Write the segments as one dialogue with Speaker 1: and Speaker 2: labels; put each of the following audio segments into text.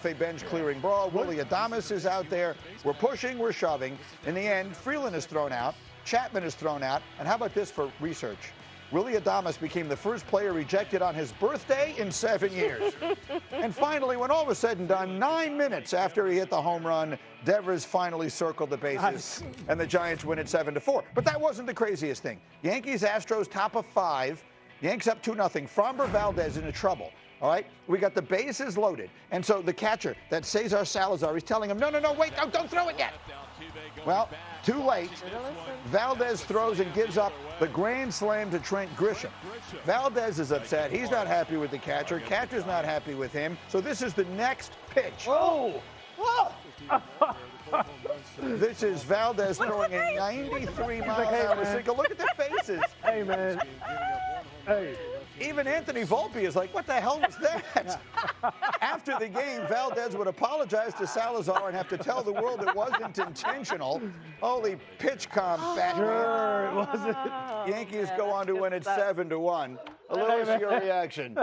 Speaker 1: A bench-clearing brawl. Willie Adames is out there. We're pushing, we're shoving. In the end, Freeland is thrown out. Chapman is thrown out. And how about this for research? Willie Adames became the first player rejected on his birthday in 7 years. And finally, when all was said and done, 9 minutes after he hit the home run, Devers finally circled the bases, and the Giants win it 7-4. But that wasn't the craziest thing. Yankees-Astros top of 5. Yanks up 2-0. Framber Valdez in trouble. All right, we got the bases loaded. And so the catcher, that Cesar Salazar, he's telling him, no, wait, don't throw it yet. Well, too late. Valdez throws and gives up the grand slam to Trent Grisham. Valdez is upset. He's not happy with the catcher. Catcher's not happy with him. So this is the next pitch.
Speaker 2: Oh! Whoa!
Speaker 1: This is Valdez throwing a 93-mile-an-hour single. Look at the faces.
Speaker 2: Hey, man. Hey.
Speaker 1: Even Anthony Volpe is like, what the hell was that? After the game, Valdez would apologize to Salazar and have to tell the world it wasn't intentional. Holy pitch comp, fat man.
Speaker 2: Sure, it wasn't.
Speaker 1: Yankees go on to win it 7-1. Lewis, your reaction.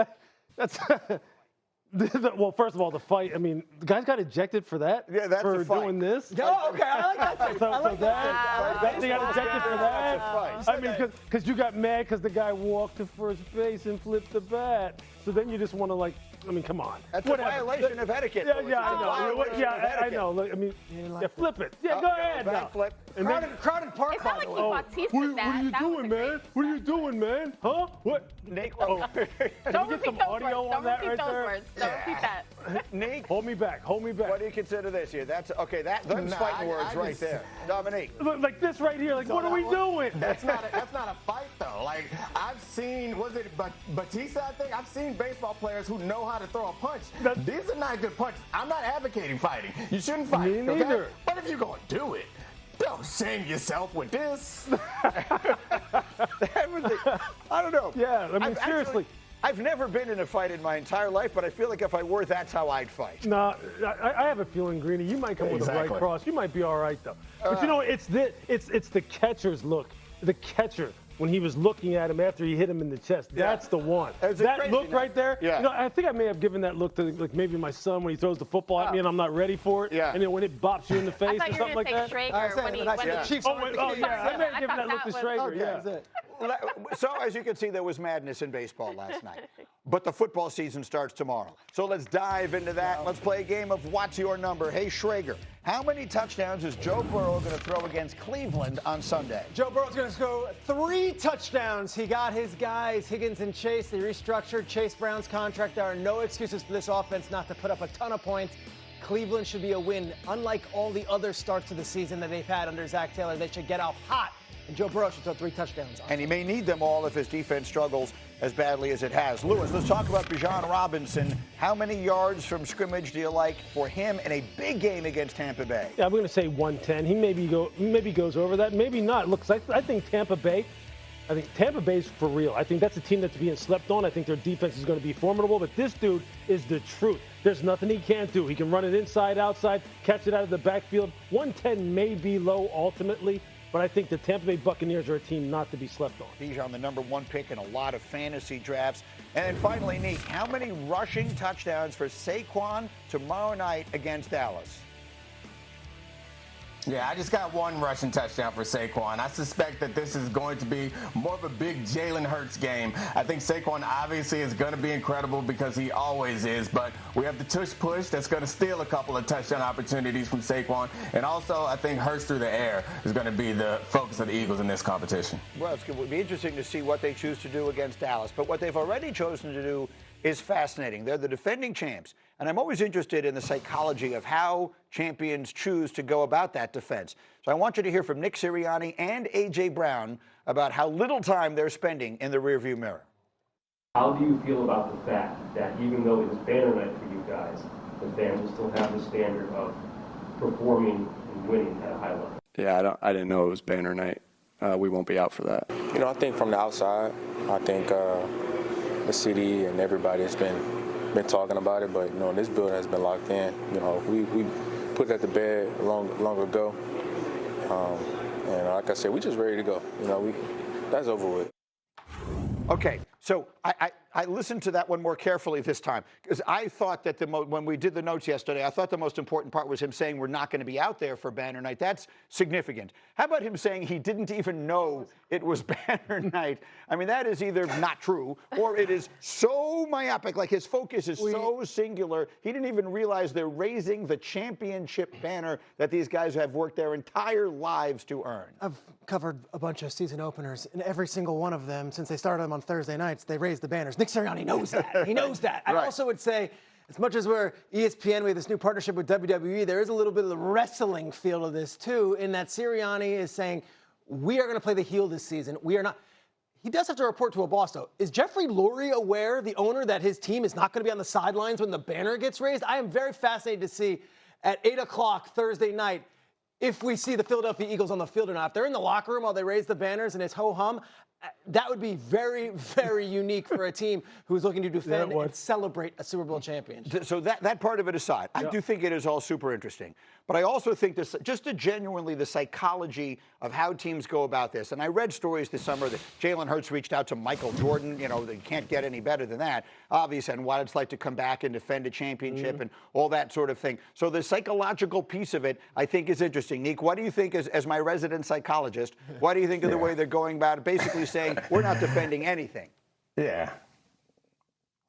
Speaker 2: That's well, first of all, the fight. I mean, the guys got ejected for that.
Speaker 1: Yeah, that's
Speaker 2: for
Speaker 1: a fight.
Speaker 2: doing this.
Speaker 3: Oh, okay, I like that.
Speaker 2: So that they got ejected for that.
Speaker 1: That's a fight.
Speaker 2: I mean, because you got mad because the guy walked to first base and flipped the bat. So then you just want to come on.
Speaker 1: That's a violation of etiquette.
Speaker 2: Yeah, I know. I know. Look, I mean, flip it. Yeah, go ahead now.
Speaker 1: Flip.
Speaker 3: Crowded park,
Speaker 4: It's
Speaker 3: by
Speaker 4: not
Speaker 3: the
Speaker 4: like
Speaker 3: way.
Speaker 4: he Bautista
Speaker 2: What
Speaker 4: that.
Speaker 2: are you
Speaker 4: That
Speaker 2: doing,
Speaker 4: was
Speaker 2: man? What are you doing, man? Huh? What?
Speaker 1: Nate,
Speaker 4: Don't
Speaker 2: Can we get
Speaker 4: repeat
Speaker 2: some
Speaker 4: those
Speaker 2: audio
Speaker 4: words.
Speaker 2: on that right
Speaker 4: Don't repeat those
Speaker 2: there?
Speaker 4: words. Don't repeat that.
Speaker 1: Nate,
Speaker 2: Hold me back. Hold me back.
Speaker 1: what do you consider this here? That's okay. Those fighting words right there. Dominique.
Speaker 2: Look, like this right here. Like, what are we doing?
Speaker 5: That's not a fight though. Like I've seen, was it Bautista? I think I've seen baseball players who know how to throw a punch. These are not good punches. I'm not advocating fighting. You shouldn't fight.
Speaker 2: Me neither.
Speaker 5: Okay? But if you're gonna do it, don't shame yourself with this.
Speaker 1: I don't know.
Speaker 2: Yeah, I mean, seriously.
Speaker 1: I've never been in a fight in my entire life, but I feel like if I were, that's how I'd fight.
Speaker 2: No, I have a feeling, Greeny, you might come with a right cross. You might be all right, though. But you know, it's the catcher's look. The catcher, when he was looking at him after he hit him in the chest, that's the one. That look right there,
Speaker 1: yeah.
Speaker 2: You know, I think I may have given that look to like maybe my son when he throws the football at me and I'm not ready for it.
Speaker 1: Yeah.
Speaker 2: And then when it bops you in the face or something like that.
Speaker 4: The Chiefs.
Speaker 2: I may have given that look to Schrager, yeah.
Speaker 1: So, as you can see, there was madness in baseball last night. But the football season starts tomorrow. So let's dive into that. Let's play a game of What's Your Number? Hey, Schrager, how many touchdowns is Joe Burrow going to throw against Cleveland on Sunday?
Speaker 3: Joe Burrow's going to go 3 touchdowns. He got his guys, Higgins and Chase. They restructured Chase Brown's contract. There are no excuses for this offense not to put up a ton of points. Cleveland should be a win. Unlike all the other starts of the season that they've had under Zach Taylor, they should get off hot. And Joe Burrow should throw 3 touchdowns.
Speaker 1: And he may need them all if his defense struggles as badly as it has. Lewis, let's talk about Bijan Robinson. How many yards from scrimmage do you like for him in a big game against Tampa Bay?
Speaker 2: Yeah, I'm going to say 110. He maybe goes over that, maybe not. Look, I think Tampa Bay's for real. I think that's a team that's being slept on. I think their defense is going to be formidable, but this dude is the truth. There's nothing he can't do. He can run it inside, outside, catch it out of the backfield. 110 may be low ultimately, but I think the Tampa Bay Buccaneers are a team not to be slept on.
Speaker 1: Bijan, the number 1 pick in a lot of fantasy drafts. And then finally, Nick, how many rushing touchdowns for Saquon tomorrow night against Dallas?
Speaker 5: Yeah, I just got 1 rushing touchdown for Saquon. I suspect that this is going to be more of a big Jalen Hurts game. I think Saquon obviously is going to be incredible because he always is, but we have the tush push that's going to steal a couple of touchdown opportunities from Saquon. And also, I think Hurts through the air is going to be the focus of the Eagles in this competition.
Speaker 1: Well, it will be interesting to see what they choose to do against Dallas. But what they've already chosen to do is fascinating. They're the defending champs. And I'm always interested in the psychology of how champions choose to go about that defense. So I want you to hear from Nick Sirianni and A.J. Brown about how little time they're spending in the rearview mirror.
Speaker 6: How do you feel about the fact that even though it's banner night for you guys, the fans will still have the standard of performing and winning at a high level?
Speaker 7: Yeah, I didn't know it was banner night. We won't be out for that.
Speaker 8: You know, I think from the outside, I think the city and everybody has been talking about it, but you know, this building has been locked in. You know, we put it at the bed long ago, and like I said, we just ready to go. You know, that's over with.
Speaker 1: Okay, so I listened to that one more carefully this time because I thought that when we did the notes yesterday, I thought the most important part was him saying we're not going to be out there for Banner Night. That's significant. How about him saying he didn't even know it was Banner Night? I mean, that is either not true or it is so myopic, like his focus is so singular, he didn't even realize they're raising the championship banner that these guys have worked their entire lives to earn.
Speaker 3: I've covered a bunch of season openers, and every single one of them, since they started them on Thursday nights, they raise the banners. Nick Sirianni knows that. He knows that. I also would say, as much as we're ESPN, we have this new partnership with WWE, there is a little bit of the wrestling feel to this, too, in that Sirianni is saying, we are going to play the heel this season. We are not. He does have to report to a boss, though. Is Jeffrey Lurie aware, the owner, that his team is not going to be on the sidelines when the banner gets raised? I am very fascinated to see at 8 o'clock Thursday night if we see the Philadelphia Eagles on the field or not. If they're in the locker room while they raise the banners and it's ho-hum, that would be very, very unique for a team who's looking to defend and celebrate a Super Bowl championship.
Speaker 1: So that part of it aside, I do think it is all super interesting. But I also think this, just to genuinely the psychology of how teams go about this. And I read stories this summer that Jalen Hurts reached out to Michael Jordan. You know, they can't get any better than that, obviously, and what it's like to come back and defend a championship and all that sort of thing. So the psychological piece of it, I think, is interesting. Nick, what do you think, as my resident psychologist, what do you think of the way they're going about it, basically saying we're not defending anything?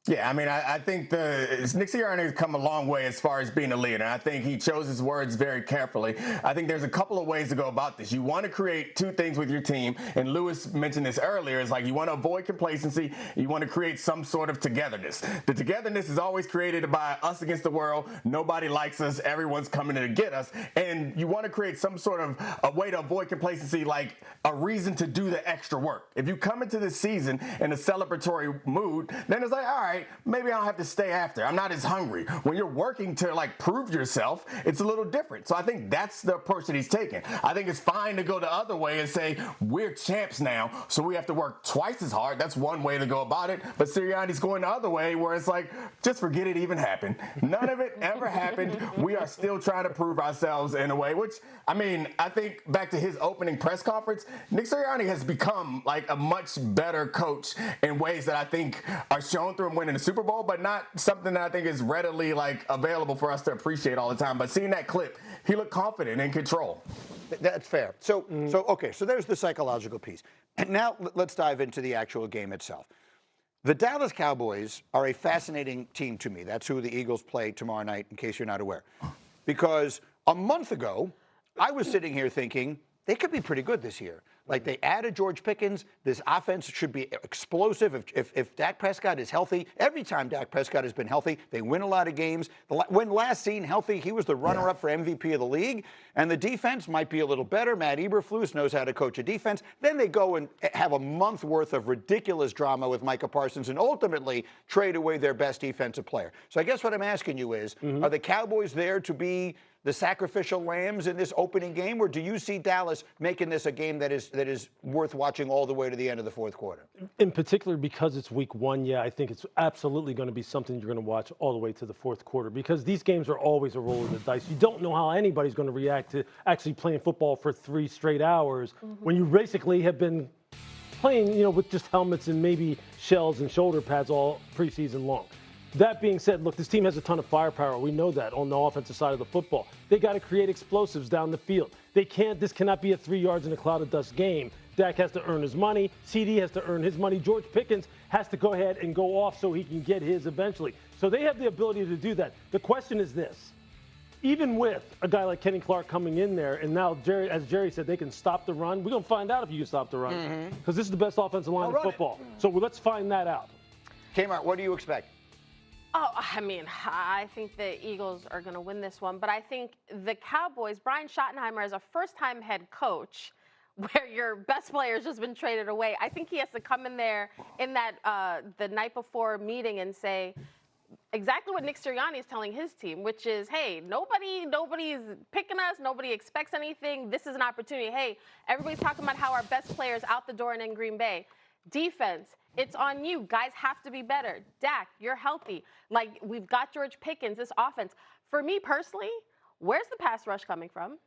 Speaker 5: Yeah, I mean, I think Nick Sirianni has come a long way as far as being a leader. I think he chose his words very carefully. I think there's a couple of ways to go about this. You want to create two things with your team, and Lewis mentioned this earlier. It's like you want to avoid complacency. You want to create some sort of togetherness. The togetherness is always created by us against the world. Nobody likes us. Everyone's coming to get us. And you want to create some sort of a way to avoid complacency, like a reason to do the extra work. If you come into this season in a celebratory mood, then it's like, all right, maybe I don't have to stay after. I'm not as hungry. When you're working to like prove yourself, it's a little different. So I think that's the approach that he's taking. I think it's fine to go the other way and say, we're champs now, so we have to work twice as hard. That's one way to go about it. But Sirianni's going the other way where it's like, just forget it even happened. None of it ever happened. We are still trying to prove ourselves in a way, which, I mean, I think back to his opening press conference, Nick Sirianni has become like a much better coach in ways that I think are shown through him winning the Super Bowl, but not something that I think is readily like available for us to appreciate all the time. But seeing that clip, he looked confident in control.
Speaker 1: That's fair. So there's the psychological piece. And now let's dive into the actual game itself. The Dallas Cowboys are a fascinating team to me. That's who the Eagles play tomorrow night, in case you're not aware. Because a month ago, I was sitting here thinking they could be pretty good this year. Like, they added George Pickens. This offense should be explosive if Dak Prescott is healthy. Every time Dak Prescott has been healthy, they win a lot of games. When last seen healthy, he was the runner-up for MVP of the league. And the defense might be a little better. Matt Eberflus knows how to coach a defense. Then they go and have a month worth of ridiculous drama with Micah Parsons and ultimately trade away their best defensive player. So I guess what I'm asking you is, are the Cowboys there to be the sacrificial lambs in this opening game, or do you see Dallas making this a game that is worth watching all the way to the end of the fourth quarter?
Speaker 2: In particular, because it's week one, I think it's absolutely going to be something you're going to watch all the way to the fourth quarter, because these games are always a roll of the dice. You don't know how anybody's going to react to actually playing football for 3 straight hours when you basically have been playing, with just helmets and maybe shells and shoulder pads all preseason long. That being said, look, this team has a ton of firepower. We know that on the offensive side of the football. They got to create explosives down the field. This cannot be a 3 yards in a cloud of dust game. Dak has to earn his money. CD has to earn his money. George Pickens has to go ahead and go off so he can get his eventually. So they have the ability to do that. The question is this. Even with a guy like Kenny Clark coming in there, and now, as Jerry said, they can stop the run. We're going to find out if you can stop the run, because this is the best offensive line in football. So let's find that out.
Speaker 1: Kmart, what do you expect?
Speaker 4: Oh, I mean, I think the Eagles are going to win this one, but I think the Cowboys, Brian Schottenheimer, as a first-time head coach, where your best player has just been traded away, I think he has to come in there in that the night before meeting and say exactly what Nick Sirianni is telling his team, which is, hey, nobody's picking us, nobody expects anything. This is an opportunity. Hey, everybody's talking about how our best players out the door and in Green Bay. Defense, it's on you. Guys have to be better. Dak, you're healthy. Like, we've got George Pickens, this offense. For me personally, where's the pass rush coming from?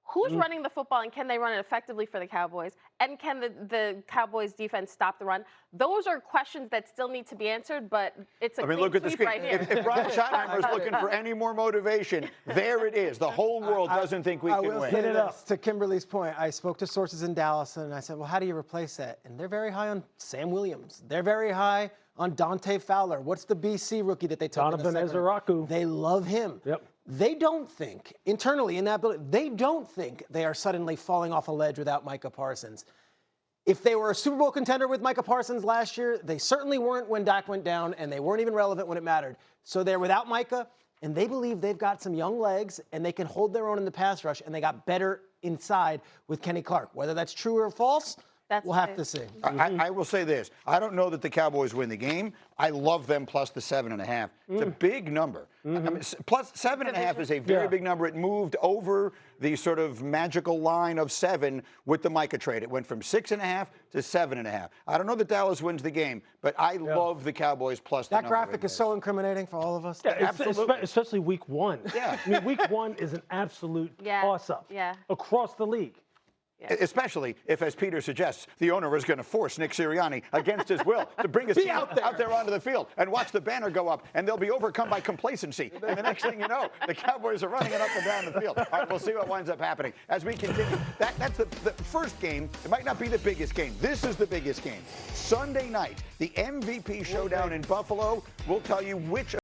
Speaker 4: Who's running the football, and can they run it effectively for the Cowboys? And can the Cowboys defense stop the run? Those are questions that still need to be answered, but it's a
Speaker 1: look at the screen.
Speaker 4: right here.
Speaker 1: If Brian Schottenheimer is looking for any more motivation, there it is. The whole world doesn't think we can
Speaker 3: will
Speaker 1: win.
Speaker 3: say this, to Kimberly's point, I spoke to sources in Dallas, and I said, well, how do you replace that? And they're very high on Sam Williams. They're very high on Dante Fowler. What's the BC rookie that they took?
Speaker 2: Donovan Ezeraku.
Speaker 3: They love him.
Speaker 2: Yep.
Speaker 3: They don't think, internally in that building, they don't think they are suddenly falling off a ledge without Micah Parsons. If they were a Super Bowl contender with Micah Parsons last year, they certainly weren't when Dak went down, and they weren't even relevant when it mattered. So they're without Micah, and they believe they've got some young legs, and they can hold their own in the pass rush, and they got better inside with Kenny Clark. Whether that's true or false, we'll have to see.
Speaker 1: I will say this. I don't know that the Cowboys win the game. I love them plus the 7.5. It's a big number. I mean, plus 7.5 is a very big number. It moved over the sort of magical line of 7 with the Micah trade. It went from 6.5 to 7.5. I don't know that Dallas wins the game, but I love the Cowboys plus the
Speaker 3: That
Speaker 1: number
Speaker 3: graphic is so incriminating for all of us.
Speaker 2: Yeah,
Speaker 1: Absolutely.
Speaker 2: especially week 1.
Speaker 1: Yeah.
Speaker 2: I mean, week 1 is an absolute toss-up across the league.
Speaker 4: Yeah.
Speaker 1: Especially if, as Peter suggests, the owner is going to force Nick Sirianni against his will to bring his team out there onto the field and watch the banner go up, and they'll be overcome by complacency. And the next thing you know, the Cowboys are running it up and down the field. All right, we'll see what winds up happening as we continue. That's the first game. It might not be the biggest game. This is the biggest game. Sunday night, the MVP showdown in Buffalo. We'll tell you which